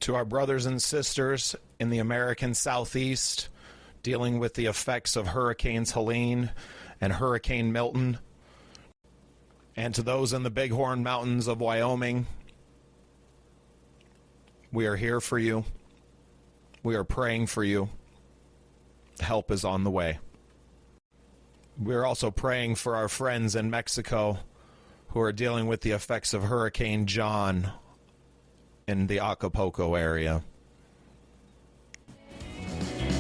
To our brothers and sisters in the American Southeast dealing with the effects of Hurricanes Helene and Hurricane Milton, and to those in the Bighorn Mountains of Wyoming, we are here for you. We are praying for you. Help is on the way. We are also praying for our friends in Mexico who are dealing with the effects of Hurricane John in the Acapulco area.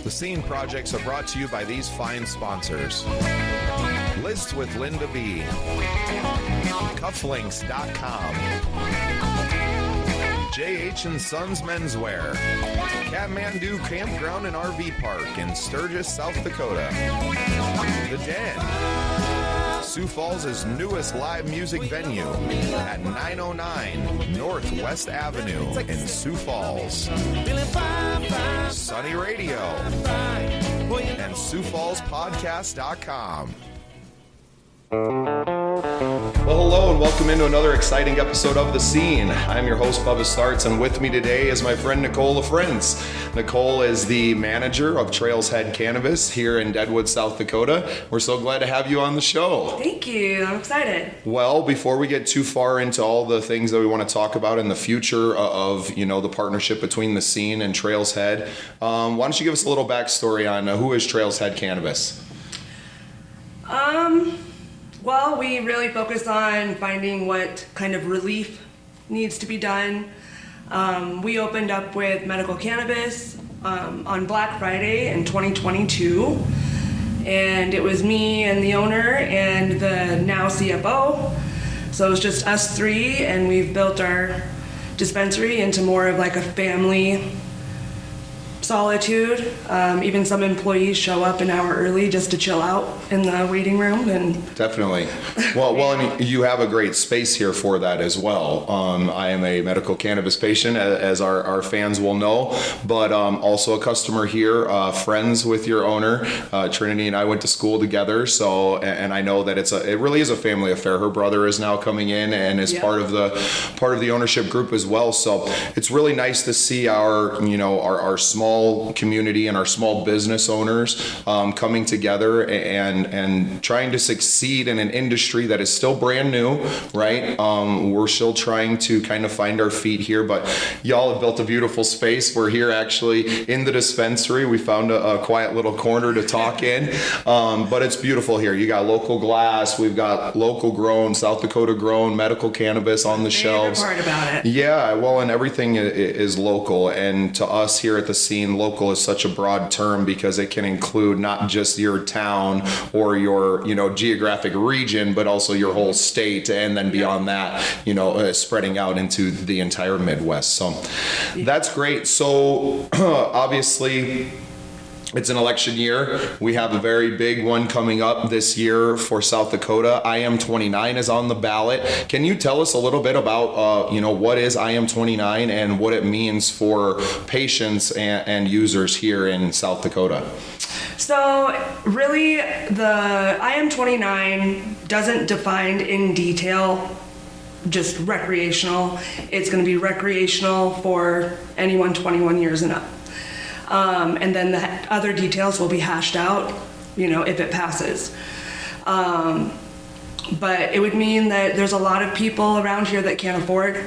The Scene Projects are brought to you by these fine sponsors. List with Linda B. Cufflinks.com. J.H. & Sons Menswear. Kathmandu Campground and RV Park in Sturgis, South Dakota. The Den. Sioux Falls' newest live music venue at 909 Northwest Avenue in Sioux Falls. Sunny Radio and SiouxFallsPodcast.com. Well, hello and welcome into another exciting episode of The Scene. I'm your host, Bubba Starts, and with me today is my friend Nichole Lafrentz. Nichole is the manager of Trails Head Cannabis here in Deadwood, South Dakota. We're so glad to have you on the show. Thank you. I'm excited. Well, before we get too far into all the things that we want to talk about in the future of, the partnership between The Scene and Trails Head, why don't you give us a little backstory on who is Trails Head Cannabis? Well, we really focus on finding what kind of relief needs to be done. We opened up with medical cannabis on Black Friday in 2022. And it was me and the owner and the now CFO. So it was just us three, and we've built our dispensary into more of like a family solitude. Even some employees show up an hour early just to chill out in the waiting room. And definitely. Well, I mean, you have a great space here for that as well. I am a medical cannabis patient, as our fans will know, but also a customer here, friends with your owner. Trinity and I went to school together, so and I know that it really is a family affair. Her brother is now coming in and is part of the ownership group as well. So it's really nice to see our small community and our small business owners coming together and trying to succeed in an industry that is still brand new, right? We're still trying to kind of find our feet here, but y'all have built a beautiful space. We're here actually in the dispensary. We found a quiet little corner to talk in, but it's beautiful here. You got local glass, we've got local grown, South Dakota grown medical cannabis on the shelves. Part about it. Yeah, well, and everything is local, and to us here at the Scene, local is such a broad term because it can include not just your town or your geographic region, but also your whole state, and then beyond that, spreading out into the entire Midwest. So that's great. So obviously, it's an election year. We have a very big one coming up this year for South Dakota. IM29 is on the ballot. Can you tell us a little bit about, what is IM29 and what it means for patients and users here in South Dakota? So really, the IM29 doesn't define in detail just recreational. It's going to be recreational for anyone 21 years and up. And then the other details will be hashed out, if it passes. But it would mean that there's a lot of people around here that can't afford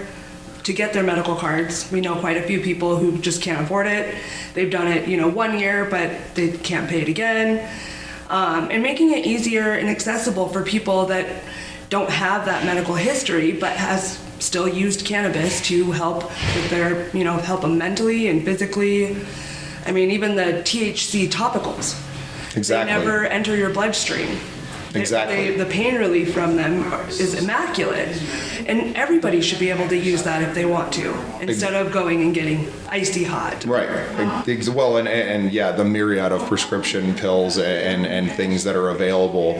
to get their medical cards. We know quite a few people who just can't afford it. They've done it, 1 year, but they can't pay it again. And making it easier and accessible for people that don't have that medical history, but has still used cannabis to help with their, help them mentally and physically. I mean, even the THC topicals, exactly. They never enter your bloodstream. Exactly. The pain relief from them is immaculate. And everybody should be able to use that if they want to, instead of going and getting icy hot. Right. Well, and yeah, the myriad of prescription pills and things that are available.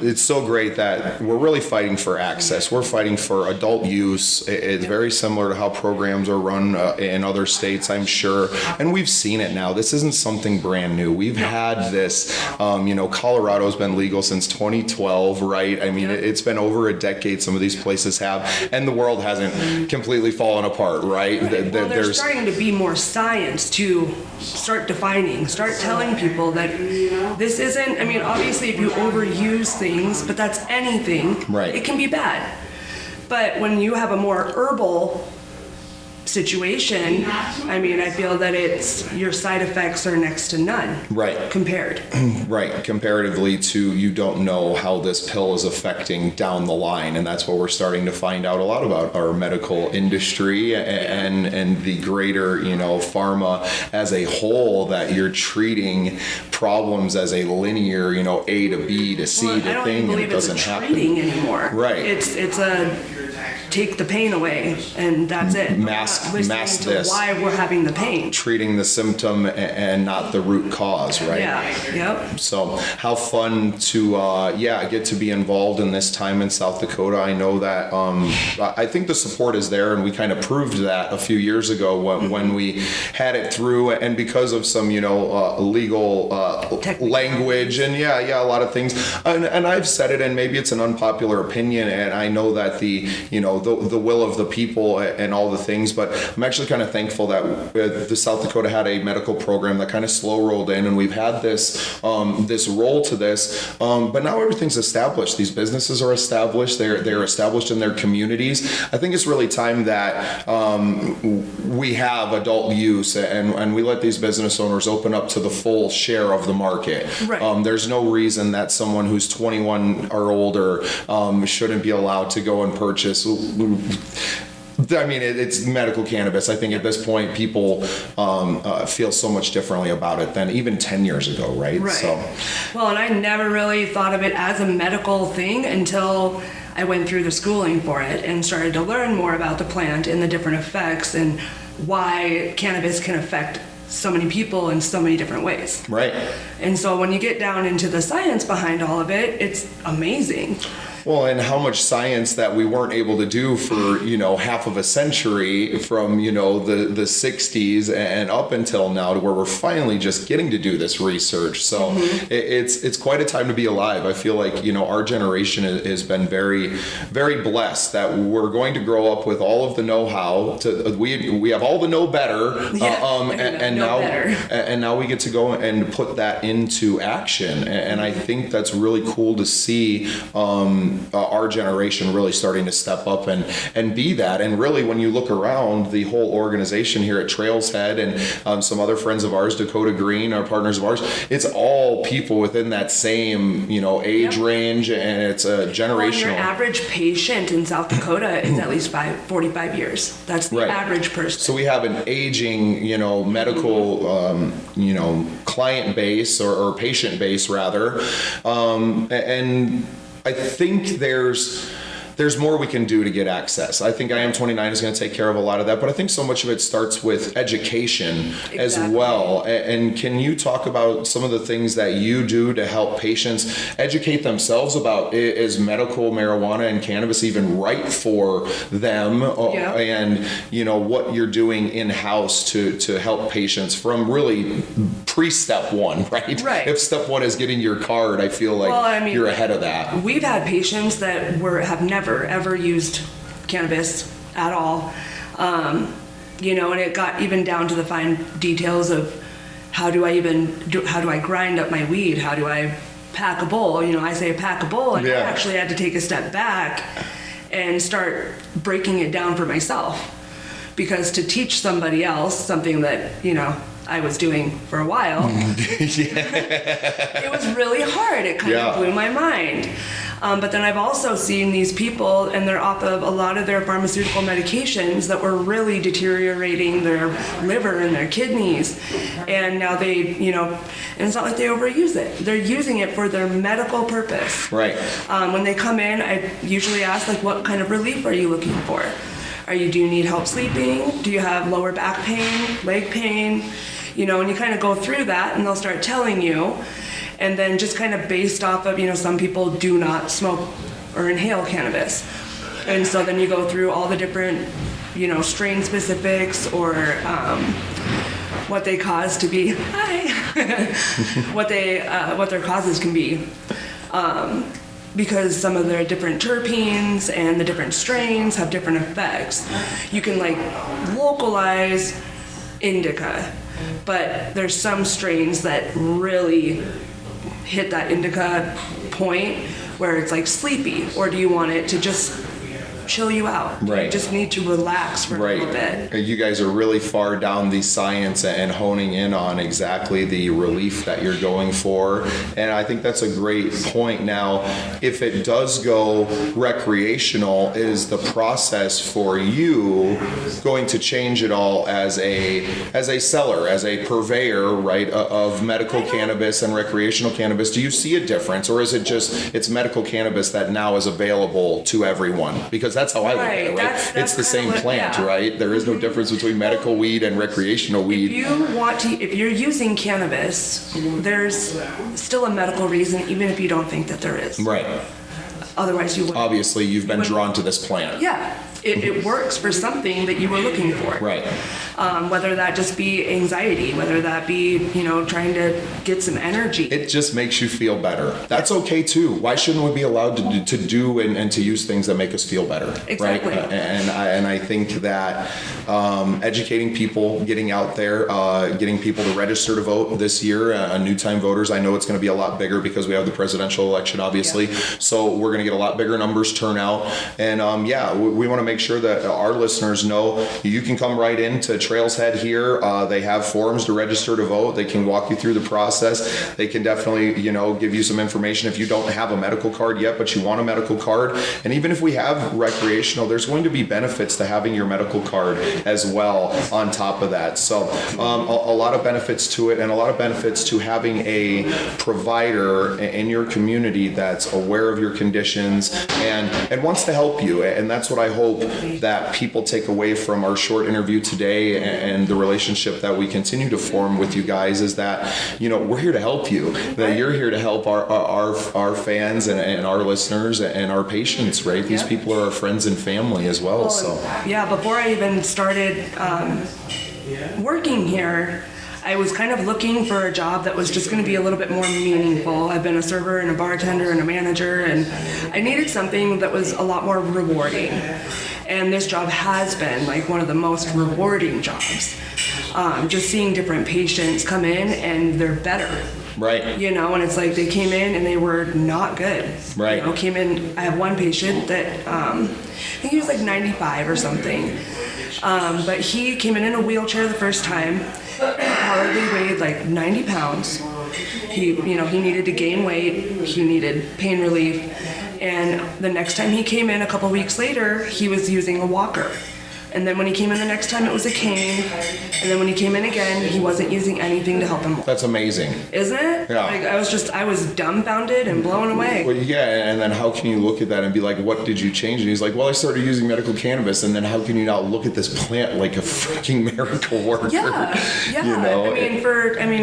It's so great that we're really fighting for access. We're fighting for adult use. It's very similar to how programs are run in other states, I'm sure. And we've seen it now. This isn't something brand new. We've had this, Colorado's been legal since 2012, right? I mean, it's been over a decade. Some of these places businesses have, and the world hasn't completely fallen apart, right? Well, there's starting to be more science to start defining, start telling people that this isn't, I mean, obviously if you overuse things, but that's anything, right, it can be bad. But when you have a more herbal situation, I mean, I feel that your side effects are next to none. Right. Compared. Right. Comparatively to, you don't know how this pill is affecting down the line. And that's what we're starting to find out a lot about our medical industry and the greater, pharma as a whole, that you're treating problems as a linear, A to B to C to thing, and it doesn't happen. Treating anymore. Right. It's a take the pain away, and that's it. Mask this. Why we're having the pain. Treating the symptom and not the root cause, right? Yeah. Yep. So how fun to get to be involved in this time in South Dakota. I know that I think the support is there, and we kind of proved that a few years ago when we had it through, and because of some legal language and a lot of things, and I've said it, and maybe it's an unpopular opinion, and I know that the will of the people and all the things, but I'm actually kind of thankful that the South Dakota had a medical program that kind of slow rolled in, and we've had this role to this, but now everything's established. These businesses are established. They're established in their communities. I think it's really time that we have adult use, and we let these business owners open up to the full share of the market. Right. There's no reason that someone who's 21 or older shouldn't be allowed to go and purchase. I mean, it's medical cannabis. I think at this point, people feel so much differently about it than even 10 years ago, right? Right. So, well, and I never really thought of it as a medical thing until I went through the schooling for it and started to learn more about the plant and the different effects and why cannabis can affect so many people in so many different ways. Right. And so when you get down into the science behind all of it, it's amazing. Well, and how much science that we weren't able to do for, half of a century from, the 60s and up until now, to where we're finally just getting to do this research. So it's quite a time to be alive. I feel like, our generation has been very, very blessed that we're going to grow up with all of the know-how. We have all the know better. And now we get to go and put that into action. And I think that's really cool to see our generation really starting to step up and be that. And really, when you look around the whole organization here at Trails Head and some other friends of ours, Dakota Green, our partners of ours, it's all people within that same age range, and it's a generational. Well, your average patient in South Dakota is at least 45 years. That's the average person. So we have an aging medical client base or patient base rather, and I think there's more we can do to get access. I think I Am 29 is going to take care of a lot of that, but I think so much of it starts with education as well. And can you talk about some of the things that you do to help patients educate themselves about, is medical marijuana and cannabis even right for them? And what you're doing in-house to help patients from really pre-step one, right? Right. If step one is getting your card, I feel like you're ahead of that. We've had patients that have never ever used cannabis at all, and it got even down to the fine details of how do I grind up my weed, how do I pack a bowl. I say pack a bowl, and I actually had to take a step back and start breaking it down for myself, because to teach somebody else something that I was doing for a while, it was really hard. It kind of blew my mind. But then I've also seen these people, and they're off of a lot of their pharmaceutical medications that were really deteriorating their liver and their kidneys. And now they, and it's not like they overuse it. They're using it for their medical purpose. Right. When they come in, I usually ask, what kind of relief are you looking for? Do you need help sleeping? Do you have lower back pain, leg pain? And you kind of go through that, and they'll start telling you. And then just kind of based off of, some people do not smoke or inhale cannabis. And so then you go through all the different, strain specifics or what they cause to be, what their causes can be. because some of the different terpenes and the different strains have different effects. You can like localize indica, but there's some strains that really hit that indica point where it's like sleepy, or do you want it to just chill you out? Right. You just need to relax for a little bit. You guys are really far down the science and honing in on exactly the relief that you're going for. And I think that's a great point. Now, if it does go recreational, is the process for you going to change at all as a seller, as a purveyor, right, of medical cannabis and recreational cannabis? Do you see a difference, or is it just it's medical cannabis that now is available to everyone? Because that's how I look at it, right? That's it's the same plant, yeah. right? There is no difference between medical weed and recreational weed. If you're using cannabis, there's still a medical reason, even if you don't think that there is. Right. Otherwise, you wouldn't. Obviously, you've been drawn to this plant. Yeah, it works for something that you were looking for. Right. Whether that just be anxiety, whether that be, trying to get some energy. It just makes you feel better. That's okay too. Why shouldn't we be allowed to do and to use things that make us feel better? Exactly. Right? And I think that educating people, getting out there, getting people to register to vote this year, new time voters. I know it's going to be a lot bigger because we have the presidential election, obviously. Yeah. So we're going to get a lot bigger numbers turnout. And we want to make sure that our listeners know you can come right into Trails Head here. They have forms to register to vote. They can walk you through the process. They can definitely, give you some information if you don't have a medical card yet, but you want a medical card. And even if we have recreational, there's going to be benefits to having your medical card as well on top of that. So a lot of benefits to it, and a lot of benefits to having a provider in your community that's aware of your conditions and wants to help you. And that's what I hope that people take away from our short interview today and the relationship that we continue to form with you guys is that, we're here to help you, that you're here to help our fans and our listeners and our patients, right? These people are our friends and family as well. Before I even started working here, I was kind of looking for a job that was just going to be a little bit more meaningful. I've been a server and a bartender and a manager, and I needed something that was a lot more rewarding. And this job has been like one of the most rewarding jobs. Just seeing different patients come in and they're better. Right. And it's like they came in and they were not good. Right. Came in, I have one patient that, I think he was like 95 or something. But he came in a wheelchair the first time. He probably weighed like 90 pounds. He needed to gain weight. He needed pain relief. And the next time he came in a couple weeks later, he was using a walker. And then when he came in the next time, it was a cane. And then when he came in again, he wasn't using anything to help him. That's amazing. Isn't it? Yeah. I was dumbfounded and blown away. Well, yeah, and then how can you look at that and be like, what did you change? And he's like, well, I started using medical cannabis. And then how can you not look at this plant like a freaking miracle worker? Yeah.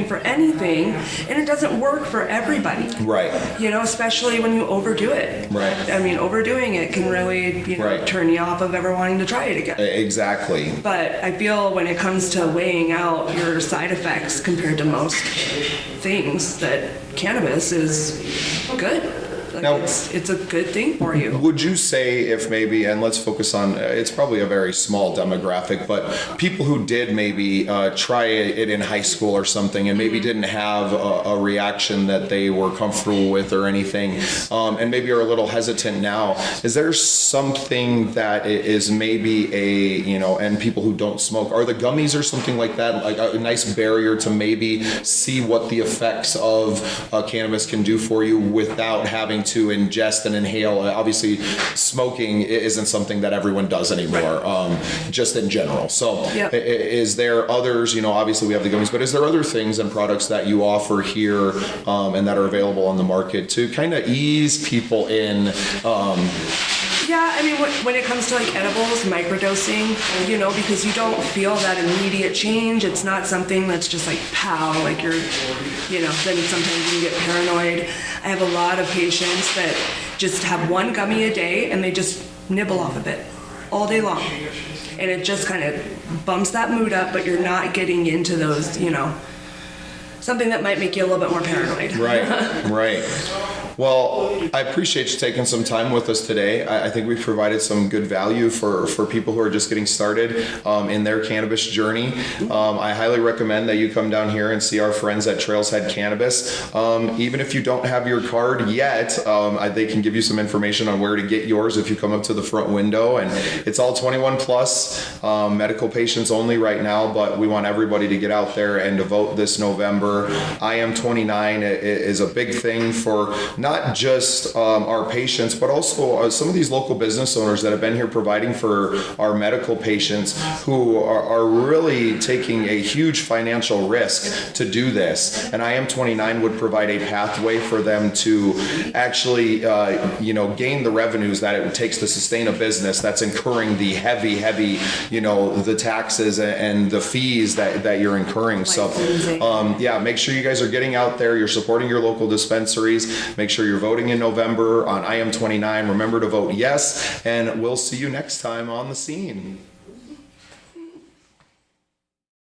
For anything. And it doesn't work for everybody. Right. Especially when you overdo it. Right. Overdoing it can really, turn you off of ever wanting to try it again. Exactly. But I feel when it comes to weighing out your side effects compared to most things, that cannabis is good. Now, it's a good thing for you. Would you say if maybe, and let's focus on, it's probably a very small demographic, but people who did maybe try it in high school or something and maybe didn't have a reaction that they were comfortable with or anything, and maybe are a little hesitant now, is there something that is maybe and people who don't smoke, are the gummies or something like that, like a nice barrier to maybe see what the effects of cannabis can do for you without having to ingest and inhale? Obviously, smoking isn't something that everyone does anymore, just in general. So is there others, obviously we have the gummies, but is there other things and products that you offer here and that are available on the market to kind of ease people in? When it comes to like edibles, microdosing, because you don't feel that immediate change. It's not something that's just like pow, like you're, then sometimes you get paranoid. I have a lot of patients that just have one gummy a day and they just nibble off of it all day long. And it just kind of bumps that mood up, but you're not getting into those, something that might make you a little bit more paranoid. Right. Well, I appreciate you taking some time with us today. I think we've provided some good value for people who are just getting started in their cannabis journey. I highly recommend that you come down here and see our friends at Trails Head Cannabis. Even if you don't have your card yet, they can give you some information on where to get yours if you come up to the front window. And it's all 21 plus, medical patients only right now, but we want everybody to get out there and to vote this November. I am 29 is a big thing for not just our patients, but also some of these local business owners that have been here providing for our medical patients who are really taking a huge financial risk to do this. And I am 29 would provide a pathway for them to actually, gain the revenues that it takes to sustain a business that's incurring the heavy, the taxes and the fees that you're incurring. So, make sure you guys are getting out there. You're supporting your local dispensaries. Make sure you're voting in November on I am 29. Remember to vote yes, and we'll see you next time on the scene.